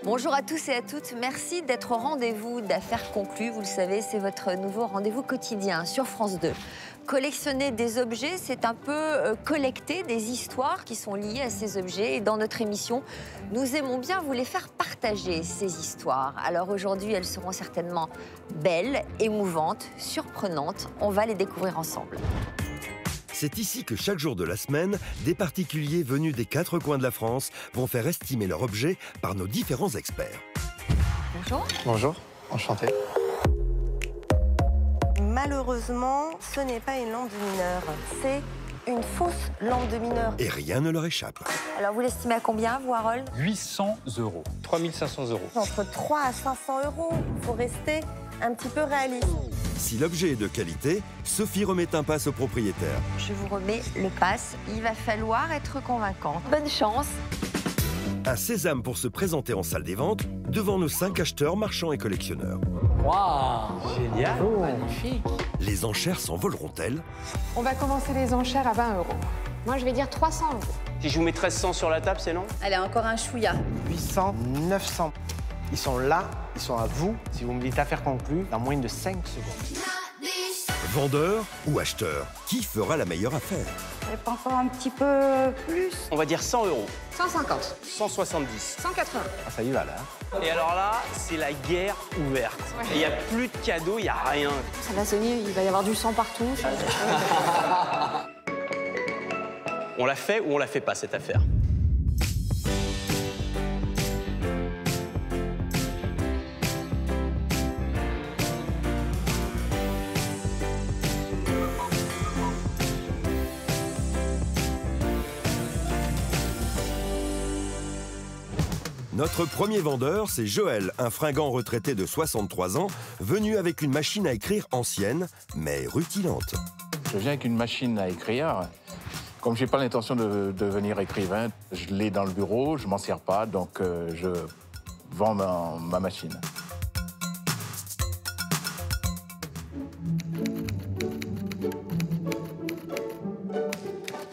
Bonjour à tous et à toutes, merci d'être au rendez-vous d'Affaires conclues. Vous le savez, c'est votre nouveau rendez-vous quotidien sur France 2. Collectionner des objets, c'est un peu collecter des histoires qui sont liées à ces objets. Et dans notre émission, nous aimons bien vous les faire partager, ces histoires. Alors aujourd'hui, elles seront certainement belles, émouvantes, surprenantes. On va les découvrir ensemble. C'est ici que chaque jour de la semaine, des particuliers venus des 4 coins de la France vont faire estimer leur objet par nos différents experts. Bonjour. Bonjour, enchanté. Malheureusement, ce n'est pas une lampe de mineur, c'est une fausse lampe de mineur. Et rien ne leur échappe. Alors vous l'estimez à combien, vous, Harold? 800 €. 3500 €. Entre 3 à 500 €, il faut rester un petit peu réaliste. Si l'objet est de qualité, Sophie remet un pass au propriétaire. Je vous remets le pass. Il va falloir être convaincante. Bonne chance. Un sésame pour se présenter en salle des ventes devant nos 5 acheteurs, marchands et collectionneurs. Waouh, génial, magnifique. Les enchères s'envoleront-elles? On va commencer les enchères à 20 €. Moi, je vais dire 300 €. Si je vous mets 1300 sur la table, c'est non? Allez, encore un chouïa. 800, 900. Ils sont là, ils sont à vous. Si vous me dites affaire conclue, dans moins de 5 secondes. Vendeur ou acheteur, qui fera la meilleure affaire? Parfois un petit peu plus. On va dire 100 €. 150, 170. 180. Ah, ça y va là. Et alors là, c'est la guerre ouverte. Il n'y a plus de cadeaux, il n'y a rien. Ça va sonner, il va y avoir du sang partout. On la fait ou on la fait pas, cette affaire? Notre premier vendeur, c'est Joël, un fringant retraité de 63 ans, venu avec une machine à écrire ancienne, mais rutilante. Je viens avec une machine à écrire. Comme je n'ai pas l'intention de devenir écrivain, je l'ai dans le bureau, je ne m'en sers pas, donc je vends ma machine.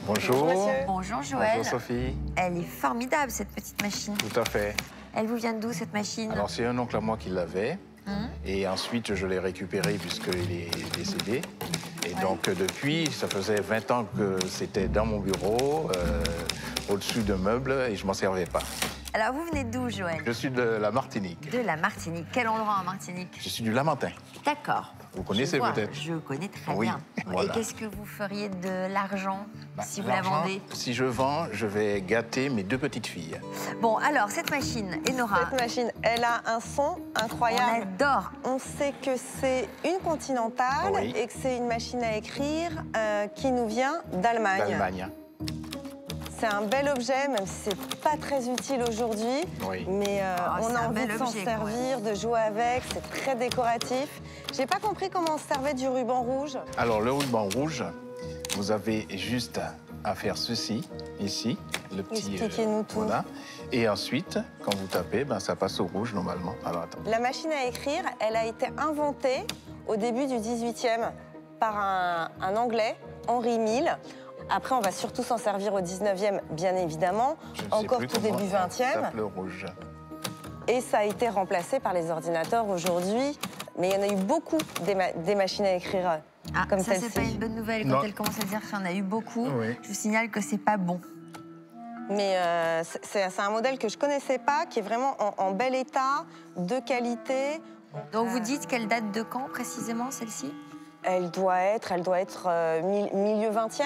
Bonjour. Bonjour, Joël. Bonjour Sophie. Elle est formidable, cette petite machine. Tout à fait. Elle vous vient d'où, cette machine? Alors, c'est un oncle à moi qui l'avait. Et ensuite, je l'ai récupéré puisqu'il est décédé. Et donc, depuis, ça faisait 20 ans que c'était dans mon bureau, au-dessus de meubles, et je m'en servais pas. Alors, vous venez d'où, Joël? Je suis de la Martinique. De la Martinique. Quel endroit en Martinique? Je suis du Lamentin. D'accord. Vous connaissez peut-être? Je connais très Oui, bien. voilà. Et qu'est-ce que vous feriez de l'argent si vous la L'argent, vendez? Si je vends, je vais gâter mes 2 petites filles. Bon, alors, cette machine, Enora, Cette machine, elle a un son on incroyable. adore. On sait que c'est une Continentale Oui. et que c'est une machine à écrire qui nous vient d'Allemagne. D'Allemagne. C'est un bel objet, même si c'est pas très utile aujourd'hui. Oui. Mais on c'est a un envie bel de s'en objet, quand servir, de jouer avec. C'est très décoratif. J'ai pas compris comment on se servait du ruban rouge. Alors, le ruban rouge, vous avez juste à faire ceci, ici, le petit... Expliquez-nous tout. Voilà. Et ensuite, quand vous tapez, ben, ça passe au rouge, normalement. Alors, attends. La machine à écrire, elle a été inventée au début du 18e par un Anglais, Henry Mill. Après, on va surtout s'en servir au 19e, bien évidemment. Je ne sais Encore plus tout comment début ça 20e. tape le rouge. Et ça a été remplacé par les ordinateurs aujourd'hui. Mais il y en a eu beaucoup des machines à écrire comme ça, c'est celle-ci. pas une bonne nouvelle. Quand Non. elle commence à dire qu'il y en a eu beaucoup, Oui. je vous signale que c'est pas bon. Mais c'est un modèle que je connaissais pas, qui est vraiment en bel état, de qualité. Donc, vous dites qu'elle date de quand, précisément, celle-ci? Elle doit être milieu 20e.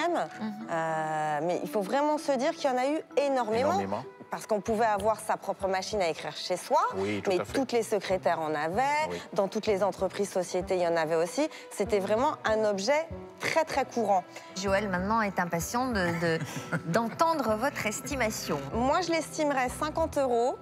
Mais il faut vraiment se dire qu'il y en a eu énormément. Énormément. Parce qu'on pouvait avoir sa propre machine à écrire chez soi, Oui, tout mais à fait. toutes les secrétaires en avaient, Oui. dans toutes les entreprises, sociétés, il y en avait aussi. C'était vraiment un objet très, très courant. Joël, maintenant, est impatient d'entendre votre estimation. Moi, je l'estimerais 50 €,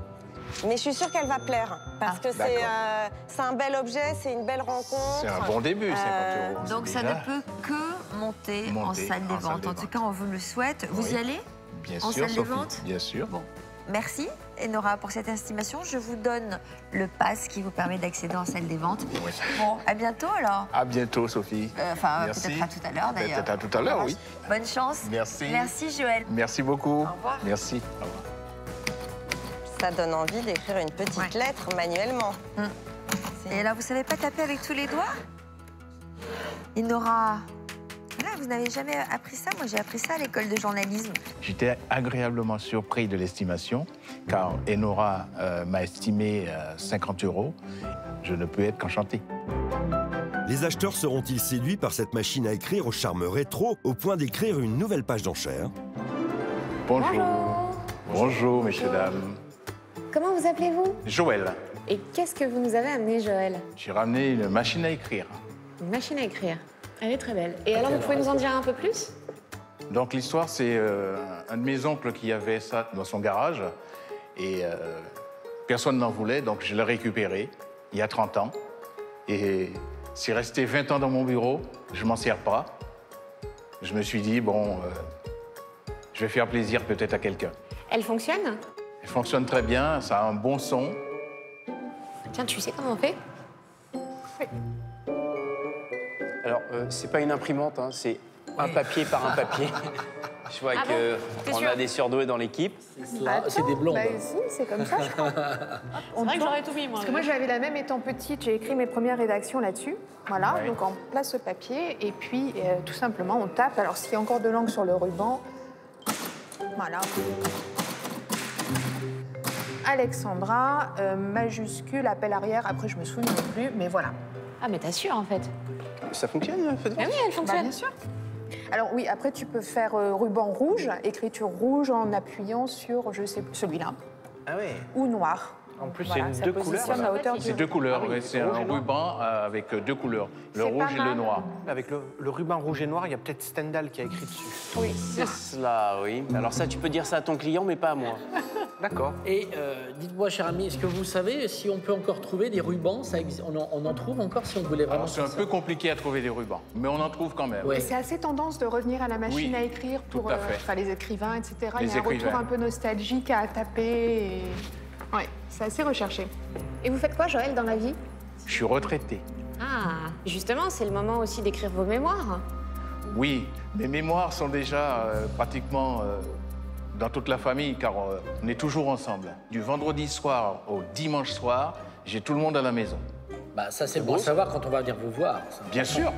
mais je suis sûre qu'elle va plaire. Parce que c'est un bel objet, c'est une belle rencontre. C'est un bon début, 50 €. Donc, c'est ça déjà. ne peut que monter en salle des ventes. En tout cas, on vous le souhaite. Vous y allez? Bien en sûr, salle de Sophie. vente? Bien sûr. Bon, merci Enora pour cette estimation. Je vous donne le pass qui vous permet d'accéder en salle des ventes. Oui. Bon, à bientôt alors. À bientôt, Sophie. Enfin, Merci. peut-être à tout à l'heure d'ailleurs. Peut-être à tout à l'heure, oui. Bonne chance. Merci. Merci Joël. Merci beaucoup. Au revoir. Merci. Au revoir. Ça donne envie d'écrire une petite lettre manuellement. Et là, vous savez pas taper avec tous les doigts? Il n'aura... Là, vous n'avez jamais appris ça? Moi, j'ai appris ça à l'école de journalisme. J'étais agréablement surpris de l'estimation, car Enora m'a estimé 50 €. Je ne peux être qu'enchanté. Les acheteurs seront-ils séduits par cette machine à écrire au charme rétro au point d'écrire une nouvelle page d'enchères? Bonjour. Bonjour, messieurs, dames. Comment vous appelez-vous? Joël, Et qu'est-ce que vous nous avez amené, Joël? j'ai ramené une machine à écrire. Une machine à écrire. Elle est très belle. Et alors, vous pouvez nous en dire un peu plus? Donc l'histoire, c'est un de mes oncles qui avait ça dans son garage et personne n'en voulait, donc je l'ai récupéré il y a 30 ans. Et c'est resté 20 ans dans mon bureau, je m'en sers pas. Je me suis dit, bon, je vais faire plaisir peut-être à quelqu'un. Elle fonctionne? Elle fonctionne très bien, ça a un bon son. Tiens, tu sais comment on fait? Alors, c'est pas une imprimante, hein, c'est un papier par un papier. Je vois qu'on a des surdoués dans l'équipe. C'est des blondes. Bah, si, c'est comme ça, je crois. C'est vrai que j'aurais tout mis, moi. Parce que moi, j'avais la même étant petite. J'ai écrit mes premières rédactions là-dessus. Voilà, Ouais. donc on place le papier et puis tout simplement, on tape. Alors, s'il y a encore de l'encre sur le ruban, voilà. Alexandra, majuscule, appel arrière. Après, je me souviens plus, mais voilà. Ah, mais t'assures, en fait. Ça fonctionne, faites Ah oui, elle Bah, fonctionne. bien sûr. Alors oui, après, tu peux faire ruban rouge, écriture rouge en appuyant sur, je sais, celui-là, Ah ouais. ou noir. En plus, Voilà, c'est ça deux couleurs. positionne à hauteur C'est du... deux couleurs, Ah oui, ouais, c'est rouge un et noir. ruban avec deux couleurs, le C'est rouge pas et le mal. noir. Avec le ruban rouge et noir, il y a peut-être Stendhal qui a écrit dessus. Oui. C'est cela, oui. Alors ça, tu peux dire ça à ton client, mais pas à moi. D'accord. Et dites-moi, cher ami, est-ce que vous savez si on peut encore trouver des rubans? On en trouve encore si on voulait vraiment Alors c'est un faire peu ça? compliqué à trouver des rubans, mais on en trouve quand même. Ouais. Et c'est assez tendance de revenir à la machine Oui, à écrire pour tout à fait. enfin, les écrivains, etc. Les Il y a un retour écrivains. un peu nostalgique à taper. Et... Ouais, c'est assez recherché. Et vous faites quoi, Joël, dans la vie? Je suis retraité. Ah, justement, c'est le moment aussi d'écrire vos mémoires. Oui, mes mémoires sont déjà pratiquement dans toute la famille, car on est toujours ensemble. Du vendredi soir au dimanche soir, j'ai tout le monde à la maison. Bah, ça, c'est bon à savoir quand on va venir vous voir. ça. Bien sûr.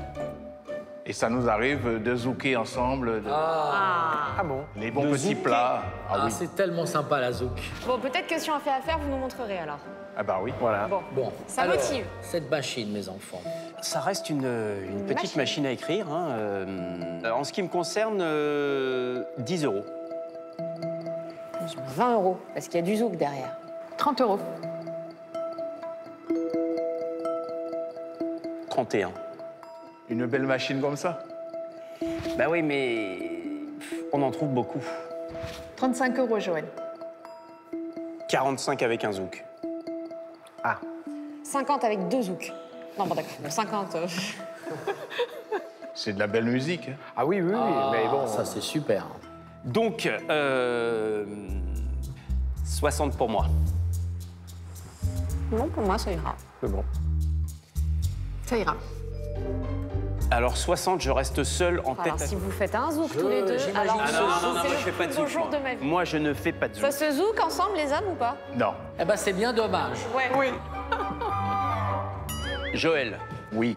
Et ça nous arrive de zouker ensemble, Ah bon? les bons petits plats. Ah Ah, oui. c'est tellement sympa, la zouk. Bon, peut-être que si on fait affaire, vous nous montrerez alors. Ah bah oui. Voilà. Bon, Ça alors, motive. cette machine, mes enfants. Ça reste une petite machine à écrire. Hein. En ce qui me concerne, 10 €. Je mets 20 €, parce qu'il y a du zouk derrière. 30 €. 31. Une belle machine comme ça. Bah oui, mais on en trouve beaucoup. 35 €, Joël. 45 avec un zouk. 50 avec 2 zouks. Non, bon, d'accord. Bon, 50. C'est de la belle musique. Hein. Ah oui, oui, oui, mais bon. Ça, c'est super. Donc, 60 pour moi. Non, pour moi, ça ira. C'est bon. Ça ira. Alors 60, je reste seul en Alors, tête. si vous faites un zouk tous les deux, j'imagine. alors Ah non, non, non, c'est moi le je fais pas de plus beau zouk. jour moi. de ma vie. Moi, je ne fais pas de zouk. Ça se zouk ensemble, les hommes, ou pas? Non. Eh ben, c'est bien dommage. Ouais. Oui. Joël, Oui.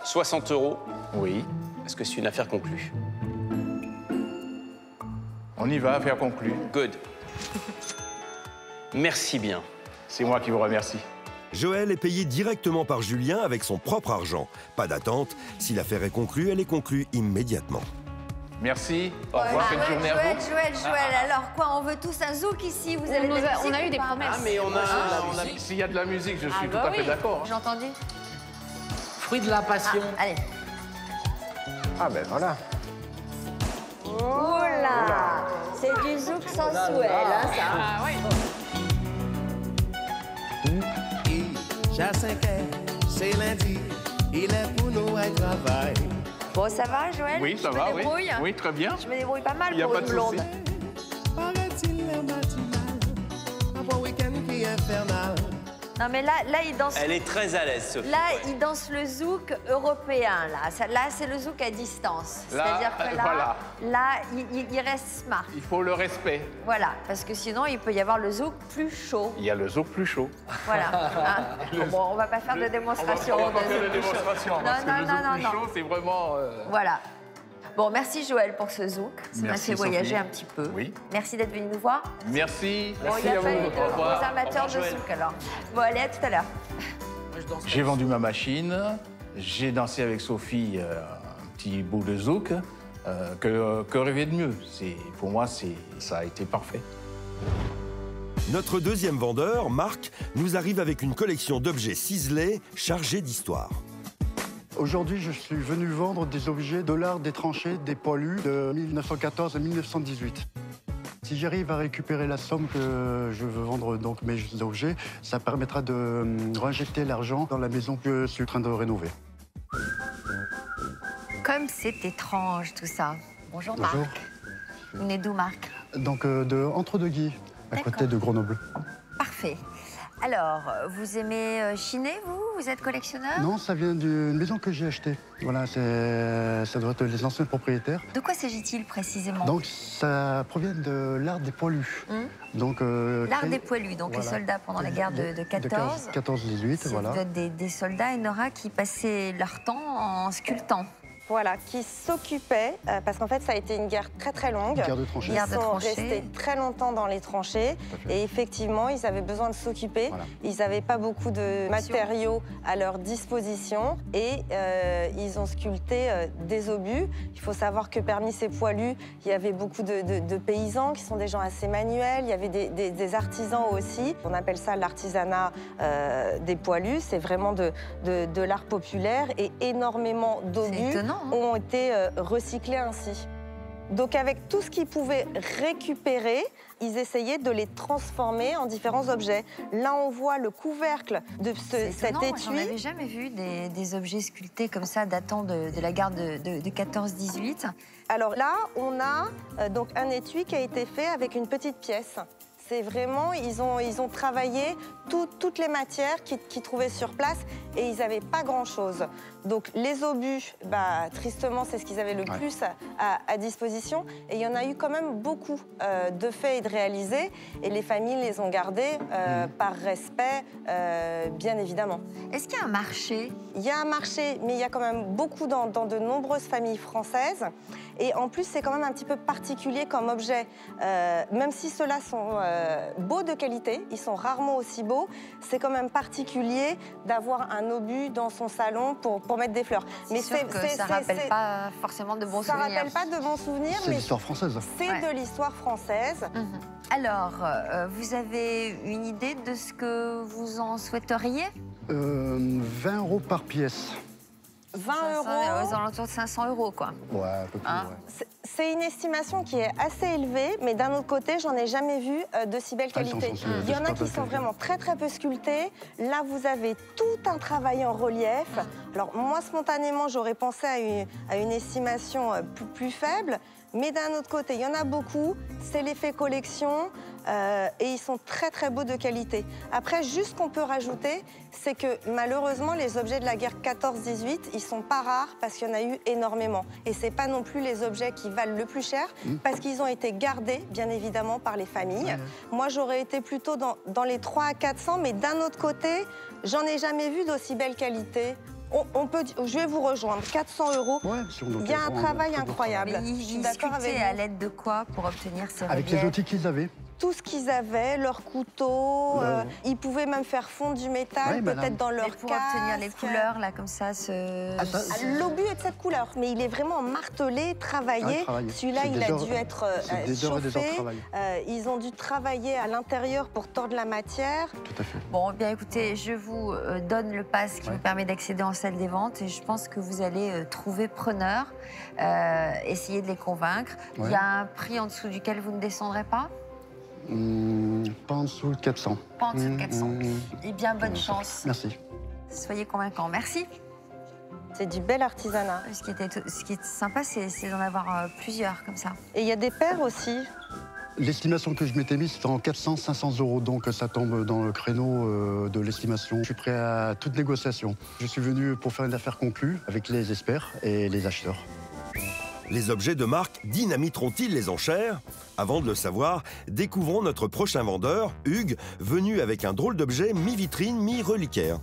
60 €. Oui. Est-ce que c'est une affaire conclue? On y va, affaire conclue. Good. Merci bien. C'est moi qui vous remercie. Joël est payé directement par Julien avec son propre argent. Pas d'attente, si l'affaire est conclue, elle est conclue immédiatement. Merci. Au revoir. Bonne journée à vous. Joël, alors quoi, on veut tous un zouk ici, vous avez de la musique On a eu ou des pas? promesses. Ah, mais on a... S'il y a de la musique, je suis tout bah à fait oui. d'accord. J'ai entendu. Fruit de la passion. Allez. Ah ben voilà. Oh là, c'est du zouk sensuel, hein, ça. Ah oui. J'ai 5 heures, c'est lundi, il est pour nous à travail. Bon, ça va, Joël? Oui, ça Je va, me oui. débrouille. Oui, très bien. Je me débrouille pas mal Il y a pour pas une de blonde. souci. Paraît-il le matinal, un bon week-end qui est infernal. Non, mais là, il danse... Elle est très à l'aise, Sophie. Là, il danse le zouk européen, là. Là, c'est le zouk à distance. C'est-à-dire que là, voilà. là il reste smart. Il faut le respect. Voilà, parce que sinon, il peut y avoir le zouk plus chaud. Il y a le zouk plus chaud. Voilà. Hein. Bon, on va pas faire de démonstration. On va pas faire de démonstration, parce que le zouk plus chaud, c'est vraiment... Voilà. Bon, merci Joël pour ce zouk. Ça m'a Merci, fait voyager Sophie. un petit peu. Oui. Merci d'être venu nous voir. Merci. Bon, il n'y a pas eu de gros amateurs de zouk alors. Bon, allez, à tout à l'heure. J'ai vendu ma machine. J'ai dansé avec Sophie un petit bout de zouk. Que rêver de mieux? Pour moi, ça a été parfait. Notre deuxième vendeur, Marc, nous arrive avec une collection d'objets ciselés chargés d'histoire. Aujourd'hui, je suis venu vendre des objets de l'art des tranchées, des poilus de 1914 à 1918. Si j'arrive à récupérer la somme que je veux vendre donc mes objets, ça permettra de réinjecter l'argent dans la maison que je suis en train de rénover. Comme c'est étrange tout ça. Bonjour Marc. Bonjour. Vous venez d'où Marc? Donc de Entre-deux-Guy, à côté de Grenoble. Parfait. Alors, vous aimez chiner, vous? Vous êtes collectionneur? Non, ça vient d'une maison que j'ai achetée. Voilà, ça doit être les anciens propriétaires. De quoi s'agit-il précisément? Donc, ça provient de l'art des poilus. Donc l'art des poilus, donc voilà. Les soldats pendant la guerre de 14. 14-18, voilà. Des soldats, et Nora, qui passaient leur temps en sculptant. Voilà, qui s'occupaient, parce qu'en fait, ça a été une guerre très très longue. Guerre de tranchées. Ils sont restés très longtemps dans les tranchées. Et effectivement, ils avaient besoin de s'occuper. Voilà. Ils n'avaient pas beaucoup de matériaux à leur disposition. Et ils ont sculpté des obus. Il faut savoir que parmi ces poilus, il y avait beaucoup de paysans qui sont des gens assez manuels. Il y avait des artisans aussi. On appelle ça l'artisanat des poilus. C'est vraiment de l'art populaire et énormément d'obus ont été recyclés ainsi. Donc avec tout ce qu'ils pouvaient récupérer, ils essayaient de les transformer en différents objets. Là, on voit le couvercle de cet étui. J'en avais jamais vu des objets sculptés comme ça, datant de la guerre de 14-18. Alors là, on a donc un étui qui a été fait avec une petite pièce. C'est vraiment, ils ont travaillé toutes les matières qu'ils trouvaient sur place et ils n'avaient pas grand-chose. Donc les obus, tristement, c'est ce qu'ils avaient le plus à disposition. Et il y en a eu quand même beaucoup de faits et de réalisés. Et les familles les ont gardés par respect, bien évidemment. Est-ce qu'il y a un marché? Il y a un marché, mais il y a quand même beaucoup dans de nombreuses familles françaises. Et en plus, c'est quand même un petit peu particulier comme objet. Même si ceux-là sont beaux de qualité, ils sont rarement aussi beaux, c'est quand même particulier d'avoir un obus dans son salon pour mettre des fleurs. Mais c'est que ça ne rappelle pas forcément de bons souvenirs. Ça ne rappelle pas de bons souvenirs, mais c'est l'histoire française. C'est de l'histoire française. Alors, vous avez une idée de ce que vous en souhaiteriez? 20 € par pièce. 20 euros. Aux alentours de 500 €, quoi. Ouais, un peu plus, ouais. C'est une estimation qui est assez élevée, mais d'un autre côté, j'en ai jamais vu de si belle qualité. Il y en a qui sont vraiment très très peu sculptés. Là, vous avez tout un travail en relief. Alors moi, spontanément, j'aurais pensé à une estimation plus faible. Mais d'un autre côté, il y en a beaucoup, c'est l'effet collection et ils sont très très beaux de qualité. Après, juste ce qu'on peut rajouter, c'est que malheureusement, les objets de la guerre 14-18, ils sont pas rares parce qu'il y en a eu énormément. Et c'est pas non plus les objets qui valent le plus cher parce qu'ils ont été gardés, bien évidemment, par les familles. Moi, j'aurais été plutôt dans les 300 à 400, mais d'un autre côté, j'en ai jamais vu d'aussi belle qualité. Je vais vous rejoindre, 400 €. Ouais, il y a un travail incroyable. Mais ils sculptaient à l'aide de quoi pour obtenir ces Avec les outils qu'ils avaient. Tout ce qu'ils avaient, leurs couteaux, ils pouvaient même faire fondre du métal, peut-être dans leur casque. Pour obtenir les couleurs, là, comme ça, l'obus est de cette couleur, mais il est vraiment martelé, travaillé. Celui-là, il a dû être chauffé. Ils ont dû travailler à l'intérieur pour tordre la matière. Tout à fait. Bon, bien écoutez, je vous donne le pass qui vous permet d'accéder en salle des ventes et je pense que vous allez trouver preneur, essayer de les convaincre. Il y a un prix en dessous duquel vous ne descendrez pas? Pas en dessous de 400. Pas en dessous de 400. Eh bien, bonne chance. Merci. Soyez convaincants. Merci. C'est du bel artisanat. Ce qui est sympa, c'est d'en avoir plusieurs comme ça. Et il y a des paires aussi. L'estimation que je m'étais mise, c'était en 400-500 €, donc ça tombe dans le créneau de l'estimation. Je suis prêt à toute négociation. Je suis venu pour faire une affaire conclue avec les experts et les acheteurs. Les objets de marque dynamiteront-ils les enchères? Avant de le savoir, découvrons notre prochain vendeur, Hugues, venu avec un drôle d'objet mi-vitrine, mi-reliquaire.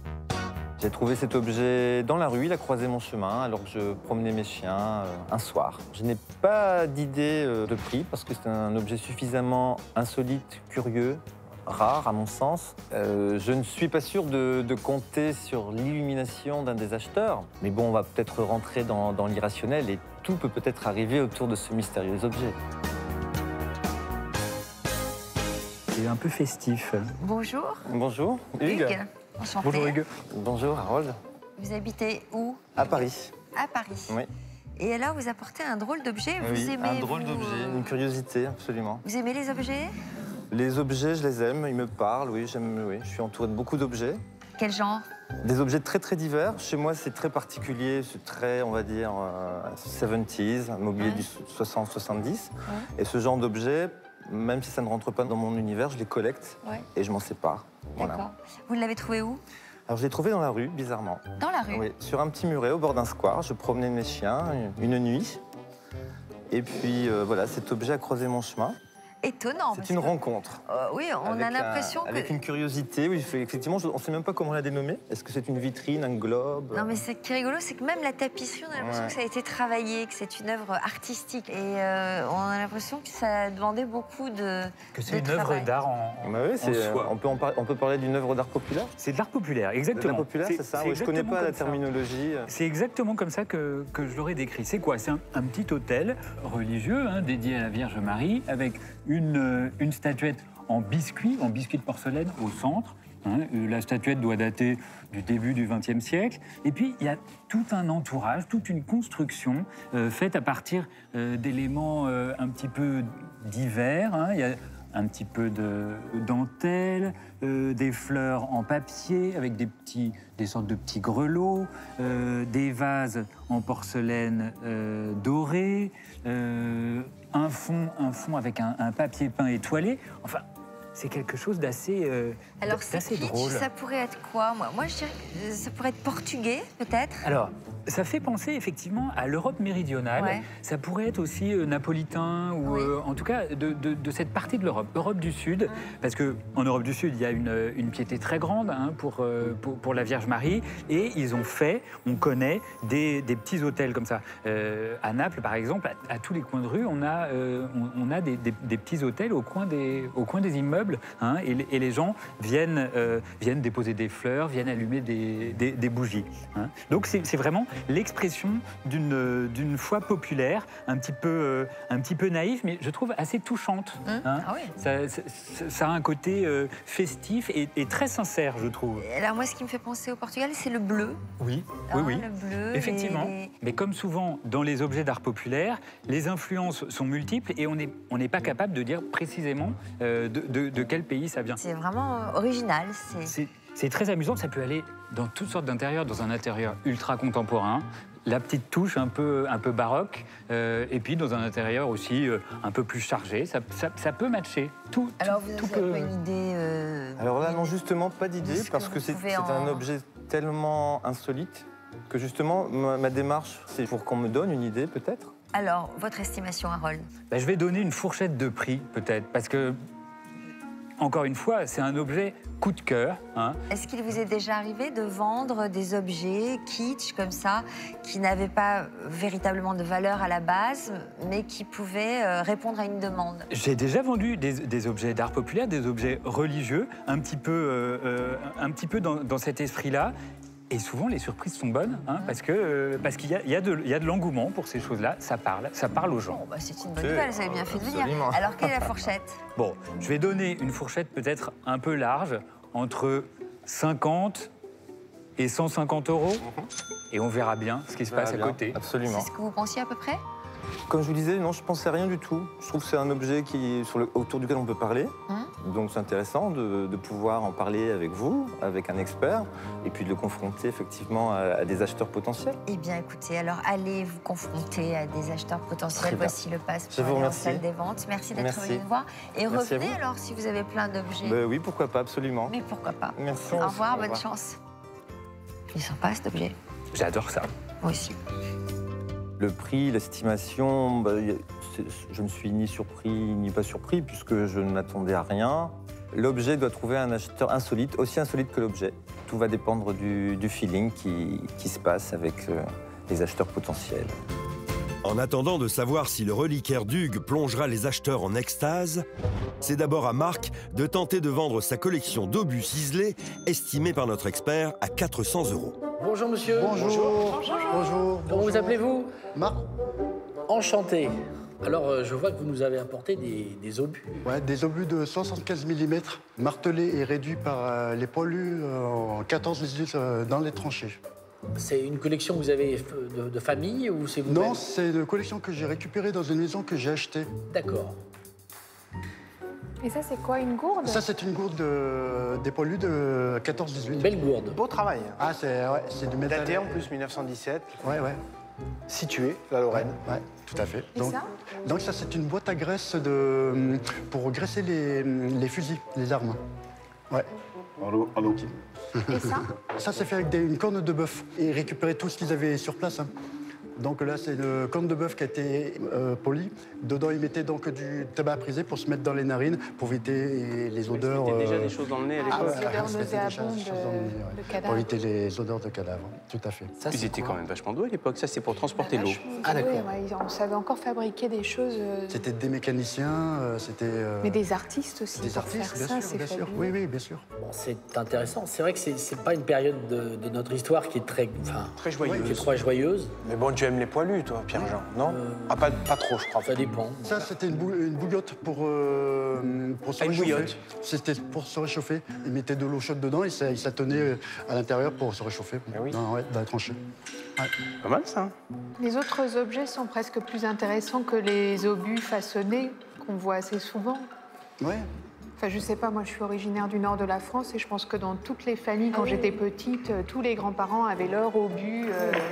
J'ai trouvé cet objet dans la rue, il a croisé mon chemin alors que je promenais mes chiens un soir. Je n'ai pas d'idée de prix parce que c'est un objet suffisamment insolite, curieux, rare à mon sens. Je ne suis pas sûr de compter sur l'illumination d'un des acheteurs. Mais bon, on va peut-être rentrer dans l'irrationnel et tout peut peut-être arriver autour de ce mystérieux objet. C'est un peu festif. Bonjour. Bonjour, Hugues. Enchanté. Bonjour Hugues. Bonjour Harold. Vous habitez où? À Paris. À Paris. Oui. Et là, vous apportez un drôle d'objet. Oui, un drôle d'objet, une curiosité, absolument. Vous aimez les objets? Les objets, je les aime, ils me parlent, oui, j'aime, oui. Je suis entouré de beaucoup d'objets. Quel genre? Des objets très très divers. Chez moi, c'est très particulier, c'est très, on va dire, 70s, mobilier du 60-70. Et ce genre d'objets, même si ça ne rentre pas dans mon univers, je les collecte et je m'en sépare. D'accord. Voilà. Vous l'avez trouvé où? Alors, je l'ai trouvé dans la rue, bizarrement. Dans la rue? Oui, sur un petit muret au bord d'un square. Je promenais mes chiens une nuit. Et puis, voilà, cet objet a croisé mon chemin. Étonnant. C'est une rencontre. Oui, on a l'impression que... Avec une curiosité, oui, effectivement, on ne sait même pas comment la dénommer. Est-ce que c'est une vitrine, un globe? Non, mais ce qui est rigolo, c'est que même la tapisserie, on a l'impression que ça a été travaillé, que c'est une œuvre artistique. Et on a l'impression que ça demandait beaucoup de Que c'est une œuvre d'art en soi. On peut parler d'une œuvre d'art populaire? C'est de l'art populaire, exactement. De l'art populaire, c'est ça? Oui, je ne connais pas la terminologie. C'est exactement comme ça que je l'aurais décrit. C'est quoi? C'est un petit hôtel religieux dédié à la Vierge Marie, avec une statuette en biscuit de porcelaine au centre. La statuette doit dater du début du XXe siècle. Et puis, il y a tout un entourage, toute une construction faite à partir d'éléments un petit peu divers. Il y a un petit peu de dentelle, des fleurs en papier avec des sortes de petits grelots, des vases en porcelaine dorée, un fond avec un papier peint étoilé. Enfin, c'est quelque chose d'assez Alors, c'est drôle. Ça pourrait être quoi? Moi, je dirais que ça pourrait être portugais, peut-être. Alors, ça fait penser effectivement à l'Europe méridionale. Ouais. Ça pourrait être aussi napolitain ou en tout cas de cette partie de l'Europe, Europe du Sud, parce que en Europe du Sud il y a une piété très grande pour la Vierge Marie, et ils ont fait, on connaît des petits hôtels comme ça. À Naples par exemple, à tous les coins de rue, on a des petits hôtels au coin des immeubles, et les gens viennent déposer des fleurs, viennent allumer des bougies. Donc c'est vraiment l'expression d'une foi populaire, un petit peu naïve, mais je trouve assez touchante. Ah oui. Ça a un côté festif et très sincère, je trouve. Alors moi, ce qui me fait penser au Portugal, c'est le bleu. Oui. Le bleu. Effectivement. Mais comme souvent dans les objets d'art populaire, les influences sont multiples et on n'est pas capable de dire précisément de quel pays ça vient. C'est vraiment original. C'est très amusant, ça peut aller dans toutes sortes d'intérieurs, dans un intérieur ultra contemporain, la petite touche un peu baroque, et puis dans un intérieur aussi un peu plus chargé, ça peut matcher. Alors vous n'avez pas une idée Alors là, non, justement, pas d'idée, parce que c'est un objet tellement insolite que justement, ma démarche, c'est pour qu'on me donne une idée, peut-être. Alors, votre estimation, Harold? Je vais donner une fourchette de prix, peut-être, parce que encore une fois, c'est un objet coup de cœur. Est-ce qu'il vous est déjà arrivé de vendre des objets kitsch comme ça, qui n'avaient pas véritablement de valeur à la base, mais qui pouvaient répondre à une demande? J'ai déjà vendu des objets d'art populaire, des objets religieux, un petit peu dans cet esprit-là. Et souvent, les surprises sont bonnes, parce qu'il y a de l'engouement pour ces choses-là. Ça parle aux gens. Bon, c'est une bonne nouvelle, vous avez bien fait de venir. Alors, quelle est la fourchette? Bon, je vais donner une fourchette peut-être un peu large, entre 50 et 150 €. Et on verra bien ce qui se passe à côté. Absolument. C'est ce que vous pensiez à peu près? Comme je vous disais, non, je pensais à rien du tout. Je trouve que c'est un objet autour duquel on peut parler. Donc c'est intéressant de pouvoir en parler avec vous, avec un expert, et puis de le confronter effectivement à des acheteurs potentiels. Eh bien écoutez, alors allez vous confronter à des acheteurs potentiels. Voici le passe pour aller en salle des ventes. Merci d'être venu nous voir. Et revenez alors si vous avez plein d'objets. Oui, pourquoi pas, absolument. Mais pourquoi pas. Merci. Au revoir, bonne chance. Il est sympa cet objet. J'adore ça. Moi aussi. Le prix, l'estimation, je ne suis ni surpris ni pas surpris puisque je ne m'attendais à rien. L'objet doit trouver un acheteur insolite, aussi insolite que l'objet. Tout va dépendre du feeling qui se passe avec les acheteurs potentiels. En attendant de savoir si le reliquaire d'Hugues plongera les acheteurs en extase, c'est d'abord à Marc de tenter de vendre sa collection d'obus ciselés, estimée par notre expert à 400 €. Bonjour monsieur. Bonjour. Bonjour. Comment vous appelez-vous? Marc. Enchanté. Alors, je vois que vous nous avez apporté des obus. Ouais, des obus de 75 mm, martelés et réduits par les poilus en 14 minutes dans les tranchées. C'est une collection que vous avez de famille ou c'est vous-même? Non, c'est une collection que j'ai récupérée dans une maison que j'ai achetée. D'accord. Et ça, c'est quoi, une gourde? Ça, c'est une gourde des poilus de 14-18. Belle gourde. Beau travail. Ah, c'est du métal. Daté en plus, 1917. Ouais. Situé, la Lorraine. Ouais, tout à fait. Et Donc ça, c'est une boîte à graisse pour graisser les fusils, les armes. Ouais. Allô. Et ça? Ça, c'est fait avec une corne de bœuf et récupérer tout ce qu'ils avaient sur place. Donc là, c'est le corne de bœuf qui a été poli. Dedans, ils mettaient donc du tabac prisé pour se mettre dans les narines, pour éviter les odeurs. Ils mettaient déjà des choses dans le nez à l'époque. Les odeurs nauséabondes de cadavres. Pour éviter les odeurs de cadavres, tout à fait. Ça, ils étaient quand même vachement doués à l'époque. Ça, c'est pour transporter l'eau. Ah d'accord. On savait encore fabriquer des choses. C'était des mécaniciens, c'était. Mais des artistes aussi. Des artistes, bien sûr. Oui, bien sûr. Bon, c'est intéressant. C'est vrai que c'est pas une période de notre histoire qui est très joyeuse. Qui est très joyeuse. Mais bon, tu aimes les poilus, toi, Pierre-Jean, non? Ah, pas trop, je crois. Ça dépend. Ça, c'était une bouillotte pour se réchauffer. C'était pour se réchauffer. Ils mettaient de l'eau chaude dedans et ça tenait à l'intérieur pour se réchauffer. Dans la tranchée. Ouais. Pas mal, ça. Les autres objets sont presque plus intéressants que les obus façonnés qu'on voit assez souvent. Ouais. Enfin, je sais pas, moi je suis originaire du nord de la France et je pense que dans toutes les familles, quand j'étais petite, tous les grands-parents avaient leur obus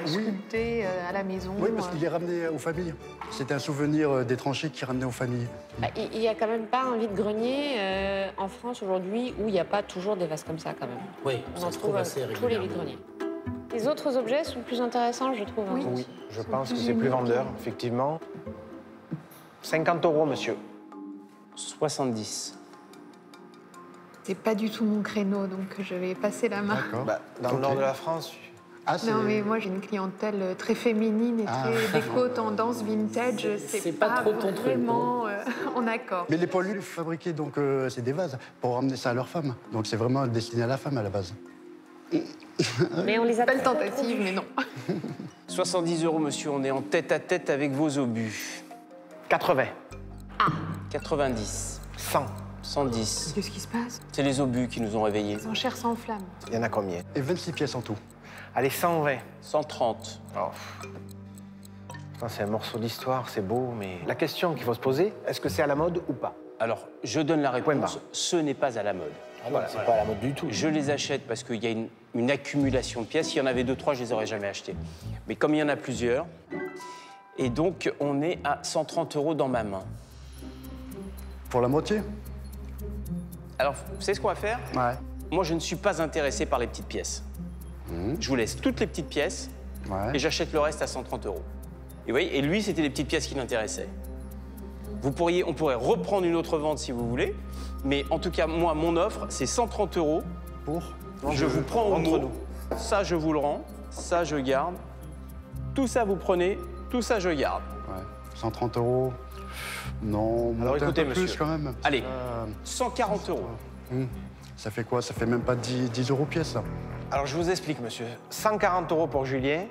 sculpté à la maison. Oui, parce qu'ils les ramenaient aux familles. C'était un souvenir des tranchées qu'ils ramenaient aux familles. Il n'y a quand même pas un vide-grenier en France aujourd'hui où il n'y a pas toujours des vases comme ça quand même. Oui, on en trouve assez tous les vide-greniers. Les autres objets sont plus intéressants, je trouve. Oui, je pense que c'est plus vendeur, effectivement. 50 €, monsieur. 70. C'est pas du tout mon créneau, donc je vais passer la main. Dans le nord de la France. Non, mais moi j'ai une clientèle très féminine et très déco, tendance, vintage. C'est pas trop ton vraiment en accord. Mais les poilus fabriqués, donc c'est des vases pour ramener ça à leur femme. Donc c'est vraiment destiné à la femme à la base. Mais on les a belle tentative, mais non. 70 €, monsieur. On est en tête-à-tête avec vos obus. 80. 90. 100. 110. Qu'est-ce qui se passe? C'est les obus qui nous ont réveillés. Les enchères sans flamme. Il y en a combien? Et 26 pièces en tout. Allez, 120. 130. C'est un morceau d'histoire, c'est beau, mais la question qu'il faut se poser, est-ce que c'est à la mode ou pas? Alors, je donne la réponse. Ce n'est pas à la mode. Voilà, c'est pas à la mode du tout. Je les achète parce qu'il y a une accumulation de pièces. S'il y en avait 2, 3, je les aurais jamais achetées. Mais comme il y en a plusieurs, et donc on est à 130 € dans ma main. Pour la moitié? Alors, vous savez ce qu'on va faire? Ouais. Moi, je ne suis pas intéressé par les petites pièces. Je vous laisse toutes les petites pièces et j'achète le reste à 130 €. Et vous voyez, et lui, c'était les petites pièces qui l'intéressaient. On pourrait reprendre une autre vente si vous voulez, mais en tout cas, moi, mon offre, c'est 130 € pour. Je vous prends au mot. Ça, je vous le rends. Ça, je garde. Tout ça, vous prenez. Tout ça, je garde. Ouais. 130 €. Non, alors écoutez, monsieur. Plus quand même. Allez, 140 €. Ça fait quoi? Ça fait même pas 10 € pièce, ça. Alors, je vous explique, monsieur. 140 € pour Julien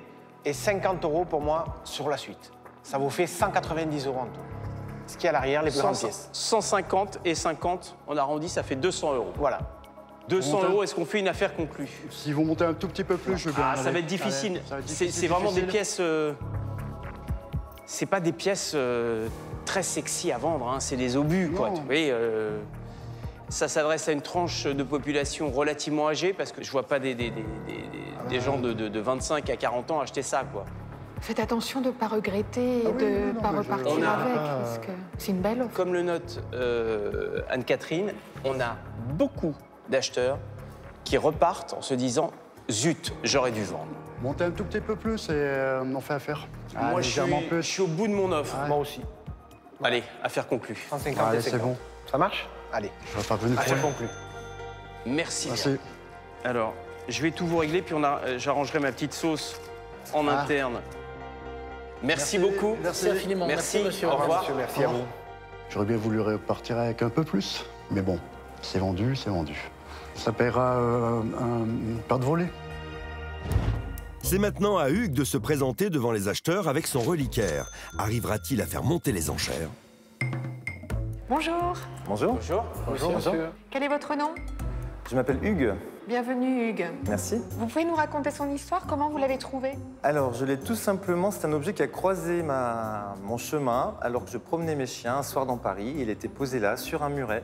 et 50 € pour moi sur la suite. Ça vous fait 190 € en tout. Ce qui est à l'arrière, les plus grandes pièces. 150 et 50, on arrondit, ça fait 200 €. Voilà. 200 €, est-ce qu'on fait une affaire conclue? Si vous montez un tout petit peu plus, je veux bien. Ça va être difficile. C'est vraiment des pièces... c'est pas des pièces très sexy à vendre, hein, c'est des obus, quoi. Vous voyez, ça s'adresse à une tranche de population relativement âgée, parce que je vois pas des gens de 25 à 40 ans acheter ça, quoi. Faites attention de ne pas regretter et de ne pas repartir avec, parce que c'est une belle offre. Comme le note Anne-Catherine, on a beaucoup d'acheteurs qui repartent en se disant « Zut, j'aurais dû vendre ». Montez un tout petit peu plus et on fait affaire. Moi, je suis au bout de mon offre. Moi aussi. Allez, affaire conclue. 150 Allez, c'est bon. Ça marche? Allez. Je vais pas venir Affaire conclue. Merci. Merci. Alors, je vais tout vous régler, puis j'arrangerai ma petite sauce en interne. Merci beaucoup. Merci infiniment. Merci, monsieur. Au revoir. Monsieur, merci à vous. J'aurais bien voulu repartir avec un peu plus, mais bon, c'est vendu, c'est vendu. Ça paiera une part de volée. C'est maintenant à Hugues de se présenter devant les acheteurs avec son reliquaire. Arrivera-t-il à faire monter les enchères? Bonjour. Bonjour. Bonjour. Bonjour, monsieur. Quel est votre nom? Je m'appelle Hugues. Bienvenue, Hugues. Merci. Vous pouvez nous raconter son histoire? Comment vous l'avez trouvé? Alors, je l'ai tout simplement, c'est un objet qui a croisé mon chemin alors que je promenais mes chiens un soir dans Paris. Il était posé là, sur un muret,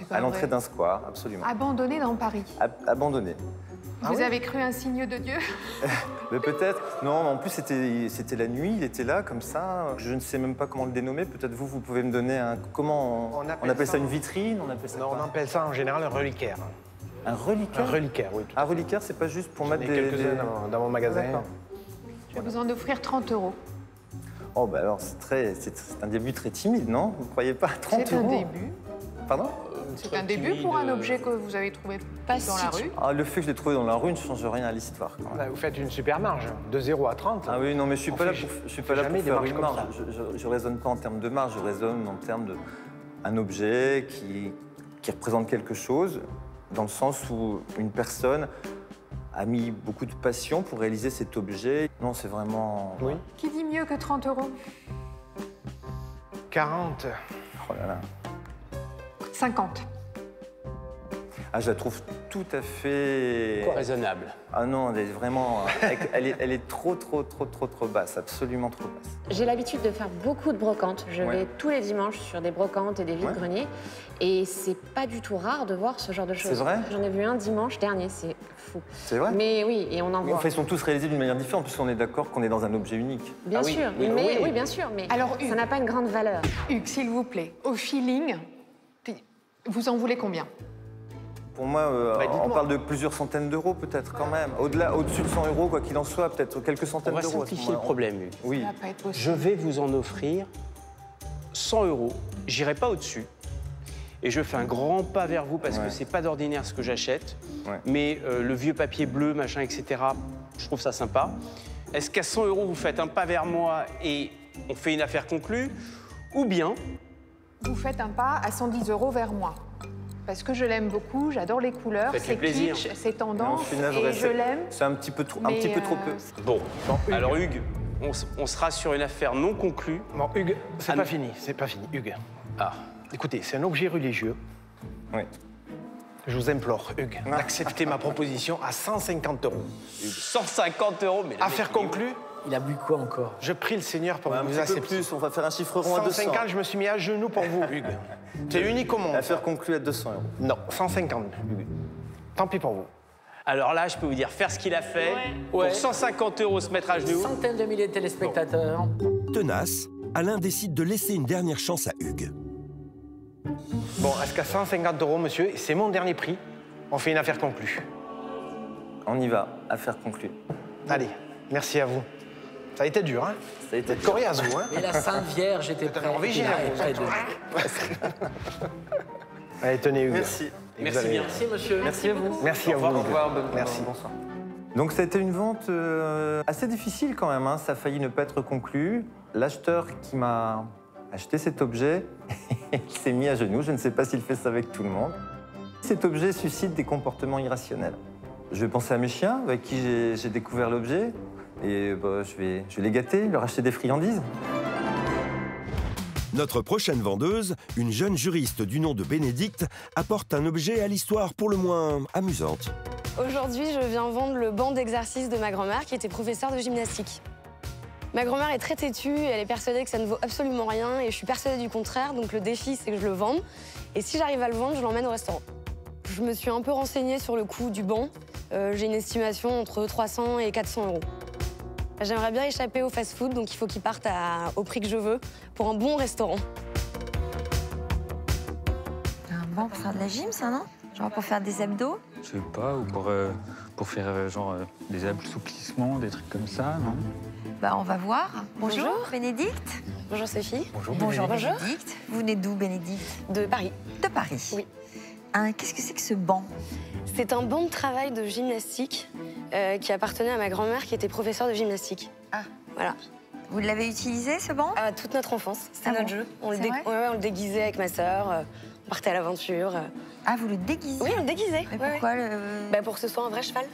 à l'entrée d'un square, absolument. Abandonné dans Paris. Abandonné. Vous avez cru un signe de Dieu? Mais peut-être. Non, en plus, c'était la nuit, il était là, comme ça. Je ne sais même pas comment le dénommer. Peut-être vous pouvez me donner un... Comment on appelle ça une vitrine? On appelle ça Non, on appelle ça en général un reliquaire. Un reliquaire? Un reliquaire, oui. Un reliquaire, c'est pas juste pour mettre des... quelques-uns dans mon magasin. Je vais vous en offrir 30 €. Oh, bah alors, c'est un début très timide, non? Vous ne croyez pas? 30 €? C'est un début. Pardon? C'est un début pour un objet que vous avez trouvé pas dans la rue. Ah, le fait que je l'ai trouvé dans la rue ne change rien à l'histoire. Vous faites une super marge, de 0 à 30. Ah oui, non, mais je suis pas là pour faire une marge. Je raisonne pas en termes de marge, je raisonne en termes d'un objet qui représente quelque chose, dans le sens où une personne a mis beaucoup de passion pour réaliser cet objet. Non, c'est vraiment... Oui. Qui dit mieux que 30 €? 40. Oh là là. 50. Ah, je la trouve tout à fait... Raisonnable. Ah non, elle est vraiment... elle est trop basse, absolument trop basse. J'ai l'habitude de faire beaucoup de brocantes. Je vais tous les dimanches sur des brocantes et des vides-greniers. Et c'est pas du tout rare de voir ce genre de choses. C'est vrai? J'en ai vu un dimanche dernier, c'est fou. C'est vrai? Mais oui, et on en voit. Enfin, ils sont tous réalisés d'une manière différente, puisqu'on est d'accord qu'on est dans un objet unique. Bien sûr, oui, bien sûr, mais alors, ça n'a pas une grande valeur. Hugues, s'il vous plaît, au feeling, vous en voulez combien? Pour moi, on parle de plusieurs centaines d'euros peut-être quand même. Au-dessus de 100 €, quoi qu'il en soit, peut-être quelques centaines d'euros. On va simplifier le problème, Hugues. Oui. Ça va pas être possible. Je vais vous en offrir 100 €. J'irai pas au-dessus. Et je fais un grand pas vers vous parce que c'est pas d'ordinaire ce que j'achète. Mais le vieux papier bleu, machin, etc., je trouve ça sympa. Est-ce qu'à 100 € vous faites un pas vers moi et on fait une affaire conclue? Ou bien... Vous faites un pas à 110 € vers moi. Parce que je l'aime beaucoup, j'adore les couleurs, c'est kitsch, c'est tendance, et je l'aime. C'est un petit peu trop peu. Bon, alors Hugues, on sera sur une affaire non conclue. Bon, Hugues, c'est pas fini, Hugues. Ah. Écoutez, c'est un objet religieux. Oui. Je vous implore, Hugues, d'accepter ma proposition à 150 €. 150 €, mais... Affaire conclue. Il a bu quoi encore? Je prie le Seigneur pour un vous petit accepter. peu plus, on va faire un chiffre rond à 200. 150, je me suis mis à genoux pour vous, Hugues. C'est unique au monde. Affaire conclue à 200 €. Non, 150, Hugues. Tant pis pour vous. Alors là, je peux vous dire, faire ce qu'il a fait, pour 150 € se mettre à genoux. Centaines de milliers de téléspectateurs. Tenace, Alain décide de laisser une dernière chance à Hugues. Bon, est-ce qu'à 150 €, monsieur, c'est mon dernier prix, on fait une affaire conclue? On y va, affaire conclue. Allez, merci à vous. Ça a été dur, hein? Ça a été coriace, vous, hein? Et la Sainte Vierge était prête. Allez, tenez, Hugues. Merci. Merci bien. Merci, monsieur. Merci à vous. Merci à vous. Au revoir. Merci. Bonsoir. Donc ça a été une vente assez difficile quand même, hein. Ça a failli ne pas être conclu. L'acheteur qui m'a acheté cet objet, il s'est mis à genoux. Je ne sais pas s'il fait ça avec tout le monde. Cet objet suscite des comportements irrationnels. Je vais penser à mes chiens avec qui j'ai découvert l'objet et bah, je vais les gâter, leur acheter des friandises. Notre prochaine vendeuse, une jeune juriste du nom de Bénédicte, apporte un objet à l'histoire pour le moins amusante. Aujourd'hui, je viens vendre le banc d'exercice de ma grand-mère qui était professeure de gymnastique. Ma grand-mère est très têtue, elle est persuadée que ça ne vaut absolument rien et je suis persuadée du contraire, donc le défi c'est que je le vende. Et si j'arrive à le vendre, je l'emmène au restaurant. Je me suis un peu renseignée sur le coût du banc. J'ai une estimation entre 300 et 400 euros. J'aimerais bien échapper au fast-food, donc il faut qu'il parte au prix que je veux pour un bon restaurant. Un banc pour faire de la gym, ça, non? Genre pour faire des abdos? Je sais pas, ou pour faire des assouplissements, des trucs comme ça, non? Bah, on va voir. Bonjour, Bonjour. Bénédicte. Bonjour Sophie. Bonjour, Bonjour, Bonjour. Bénédicte. Vous venez d'où, Bénédicte? De Paris. De Paris. Oui. Qu'est-ce que c'est que ce banc? C'est un banc de travail de gymnastique qui appartenait à ma grand-mère qui était professeure de gymnastique. Ah. Voilà. Vous l'avez utilisé, ce banc? Toute notre enfance. C'était notre jeu. On le, C'est vrai on le déguisait avec ma sœur. On partait à l'aventure. Ah, vous le déguisez? Oui, on le déguisait. Mais pourquoi Bah, pour que ce soit un vrai cheval.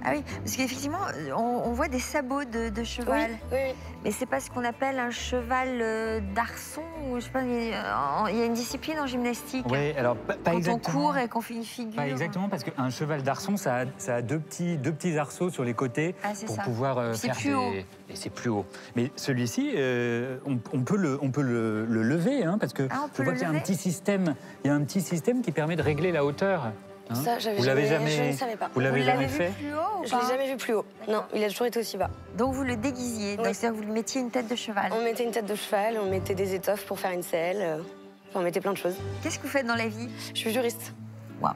Ah oui, parce qu'effectivement, on voit des sabots de cheval. Oui, oui. Mais c'est pas ce qu'on appelle un cheval d'arçon, ou je sais pas, il y a une discipline en gymnastique. Oui, alors pas Quand exactement. on court et qu'on fait une figure. Pas exactement, parce qu'un cheval d'arçon, ça a deux petits arceaux sur les côtés pour pouvoir faire plus haut. Et c'est plus haut. Mais celui-ci, on peut le lever, hein, parce que je vois qu'il y a un petit système. Il y a un petit système qui permet de régler la hauteur. Hein. Ça, je ne savais pas. Vous l'avez jamais fait? Plus haut ou Je pas? l'ai jamais vu plus haut. Non, il a toujours été aussi bas. Donc vous le déguisiez, donc c'est-à-dire que vous lui mettiez une tête de cheval. On mettait une tête de cheval, on mettait des étoffes pour faire une selle, enfin, on mettait plein de choses. Qu'est-ce que vous faites dans la vie? Je suis juriste. Waouh,